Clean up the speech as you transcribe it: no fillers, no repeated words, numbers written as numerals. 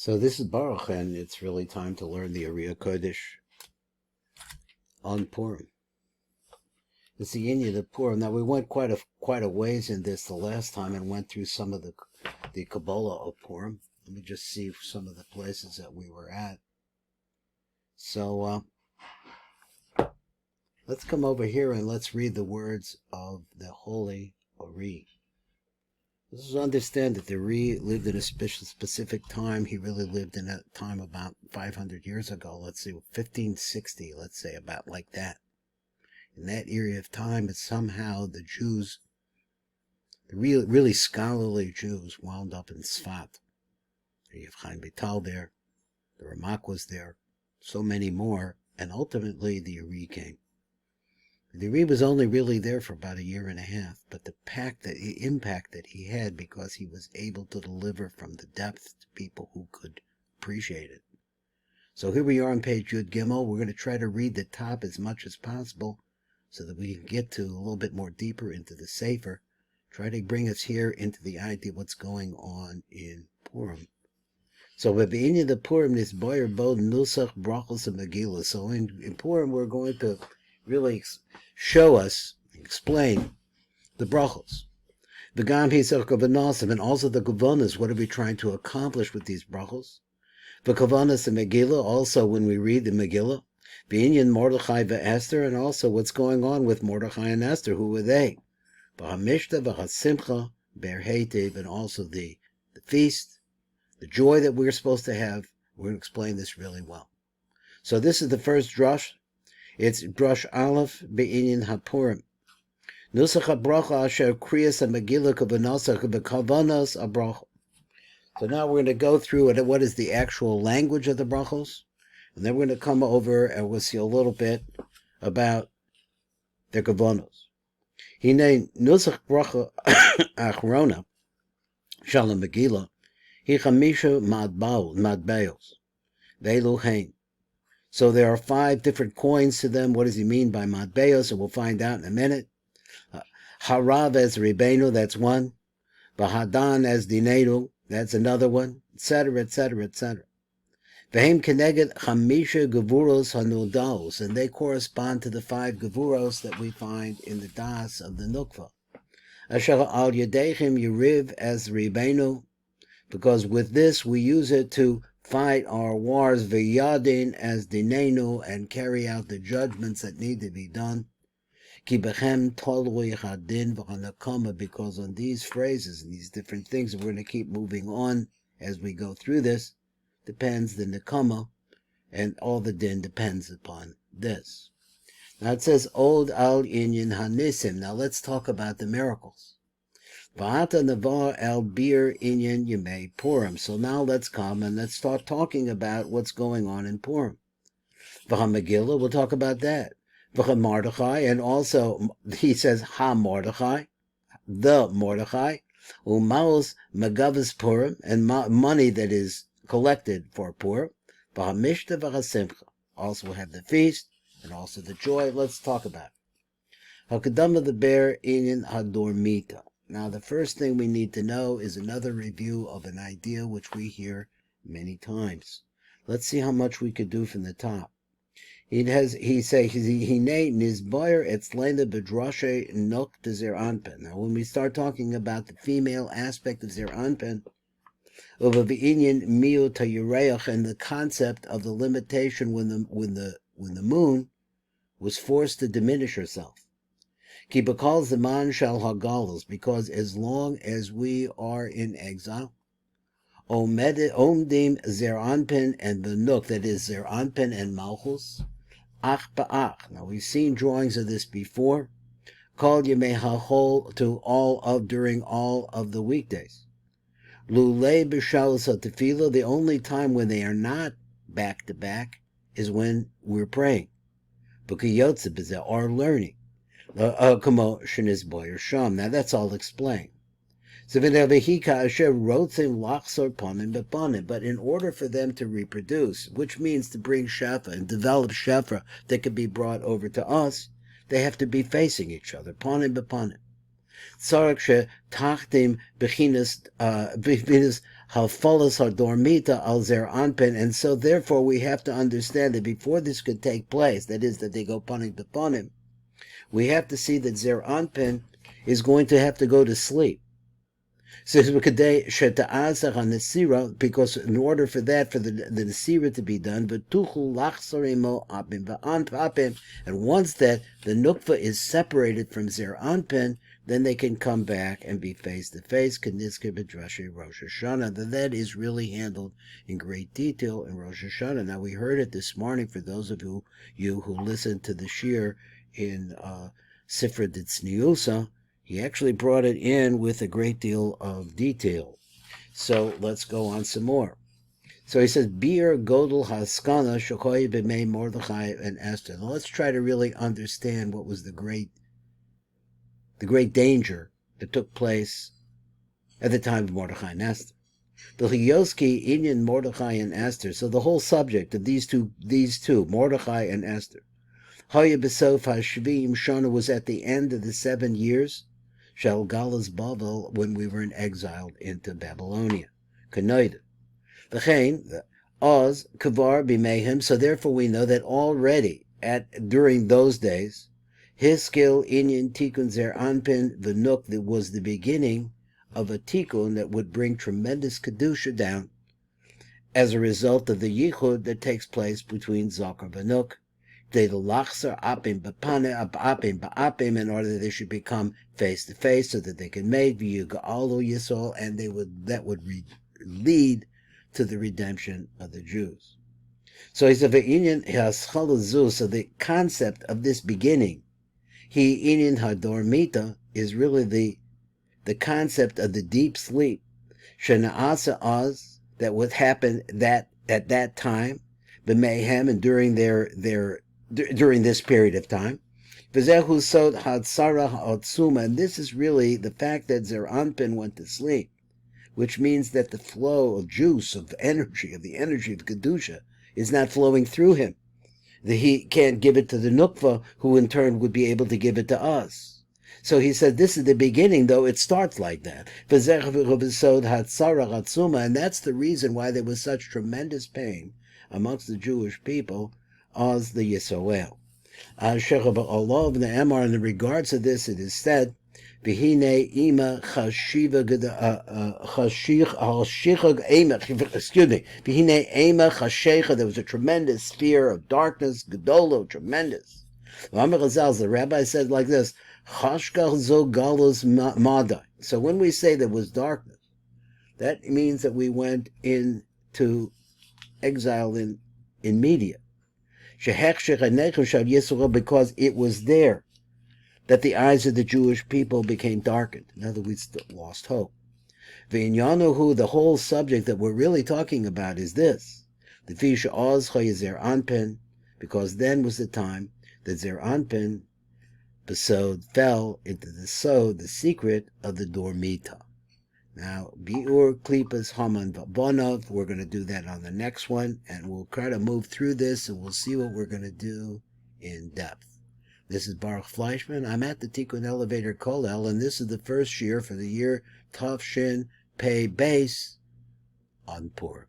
So this is Baruch, and it's really time to learn the ARI Kav on Purim. It's the Inyan of Purim. Now we went quite a ways in this the last time and went through some of the Kabbalah of Purim. Let me just see some of the places that we were at. So let's come over here and let's read the words of the holy ARI. This is understand that the ARI lived in a specific time. He really lived in a time about 500 years ago. Let's see, 1560, let's say, about like that. In that area of time, it's somehow the Jews, the really scholarly Jews, wound up in Sfat. You have Chaim Vital there, the Ramak was there, so many more, and ultimately the ARI came. The ARI was only really there for about a year and a half, but the impact that he had, because he was able to deliver from the depth to people who could appreciate it. So here we are on page Yud Gimel. We're going to try to read the top as much as possible so that we can get to a little bit more deeper into the Sefer. Try to bring us here into the idea of what's going on in Purim. So in the Purim is Boyer Bod Nusach Brachos and Megillah. So in Purim we're going to really show us, explain the brachos. The Gam Hisach Kavanas, and also the Kavanas. What are we trying to accomplish with these brachos? The Kavanas and Megillah, also when we read the Megillah. B'inyan Mordechai ve'Esther, and also what's going on with Mordechai and Esther. Who were they? V'hamishta v'hasimcha berhetiv, and also the feast, the joy that we're supposed to have. We're going to explain this really well. So this is the first drush. It's drush aleph be'inyan hapurim. Nusach habracha asher kriyas ha-megillah kavanasach v'kavanas habracha. So now we're going to go through it. What is the actual language of the brachos? And then we're going to come over and we'll see a little bit about the kavanos. Hine nusach bracha achrona shalom megillah hi chamisha madbeos ve'elu hein. So there are 5 different coins to them. What does he mean by matbeos? So we'll find out in a minute. Harav as Ribenu, that's one. Bahadan as Dinenu, that's another one, etc., etc., etc. Vehem keneged chamisha gevuros hanudaos, and they correspond to the 5 gevuros that we find in the das of the Nukva. Asher al yedechem yiriv as Ribenu, because with this we use it to fight our wars v'yadin as dinenu, and carry out the judgments that need to be done. Ki bechem tolui hadin v'hanakama, because on these phrases and these different things, we're going to keep moving on as we go through this, depends the nakama, and all the din depends upon this. Now it says Od al inyan hanisim. Now let's talk about the miracles. V'ata navar el bir inyan yemei Purim. So now let's come and let's start talking about what's going on in Purim. V'ha-Megillah, we'll talk about that. V'ha-Mordechai, and also he says ha-Mordechai, the Mordechai, u'maos megavas Purim, and money that is collected for Purim. V'ha-Mishta v'ha-Simcha. Also we'll have the feast and also the joy. Let's talk about it. Hakadama the bear inyan hadormita. Now, the first thing we need to know is another review of an idea which we hear many times. Let's see how much we could do from the top. He says, he named Nizbayer etzlena bedrashe nok de Zair Anpin. Now, when we start talking about the female aspect of Zair Anpin, of a v'inyan miu tayureach, and the concept of the limitation when the moon was forced to diminish herself. Ki b'kol zaman shel hagalos, because as long as we are in exile, omdim Zair Anpin and the Nuk, that is Zair Anpin and Malchus, ach ba'ach. Now we've seen drawings of this before. Kol yemei hachol, during all of the weekdays. Lulei b'shalos hatefillah, the only time when they are not back to back is when we're praying. B'kiyotze b'zeh, or learning. Now that's all explained. But in order for them to reproduce, which means to bring shefa and develop shefa that can be brought over to us, they have to be facing each other, panim bepanim. Halfalas Hadormita al Zer Anpin, and so therefore we have to understand that before this could take place, that is, that they go punning to him, we have to see that Zer Anpin is going to have to go to sleep. So because in order for that, for the Nesira to be done, and once that the Nukva is separated from Zer Anpin, then they can come back and be face to face. Then that is really handled in great detail in Rosh Hashanah. Now we heard it this morning for those of you who listened to the shir in Sifra Ditzniusa. He actually brought it in with a great deal of detail. So let's go on some more. So he says, Bir Godel Haskana Shokoy B'mei Mordechai and Esther. Now let's try to really understand what was the great danger that took place at the time of Mordechai and Esther. The Hiyoski, Inyan, Mordechai and Esther. So the whole subject of these two, Mordechai and Esther. Haya B'sof HaShvim Shana was at the end of the 7 years. Shel Galas Bavel, when we were exiled into Babylonia. Kanoida. V'chein, Oz, Kavar B'meihem, so therefore we know that already during those days, his skill, Inyan, Tikkun, Zer Anpin, V'nuk, that was the beginning of a Tikkun that would bring tremendous Kedusha down as a result of the Yichud that takes place between Zakar V'nuk, in order that they should become face to face, so that they can make v'yuga'alu Yisrael, and that would lead to the redemption of the Jews. So he said, so the concept of this beginning, he inyan hadormita, is really the concept of the deep sleep, shena'asa oz, that would happen at that time, the mayhem, and during during this period of time. And this is really the fact that Zer Anpin went to sleep, which means that the flow of juice, of the energy of Kedusha, is not flowing through him. He can't give it to the Nukva, who in turn would be able to give it to us. So he said, this is the beginning, though it starts like that. And that's the reason why there was such tremendous pain amongst the Jewish people as the Yisrael. In regards to this, it is said, V'hine ima chashiva V'hine ema chashecha, there was a tremendous sphere of darkness, gedolo, tremendous. The rabbi said like this, Chashkal zo galus madai. So when we say there was darkness, that means that we went into exile in Media. Because it was there that the eyes of the Jewish people became darkened. In other words, lost hope. The whole subject that we're really talking about is this. The Fisha Oz Zer Anpin, because then was the time that Zer Anpin fell into the secret of the Dormita. Now, Biur Klipas Haman Vabonov, we're going to do that on the next one, and we'll try to move through this, and we'll see what we're going to do in depth. This is Baruch Fleischman. I'm at the Tikkun Elevator Kollel, and this is the first year for the year Tav Shin Pei Beis on Purim.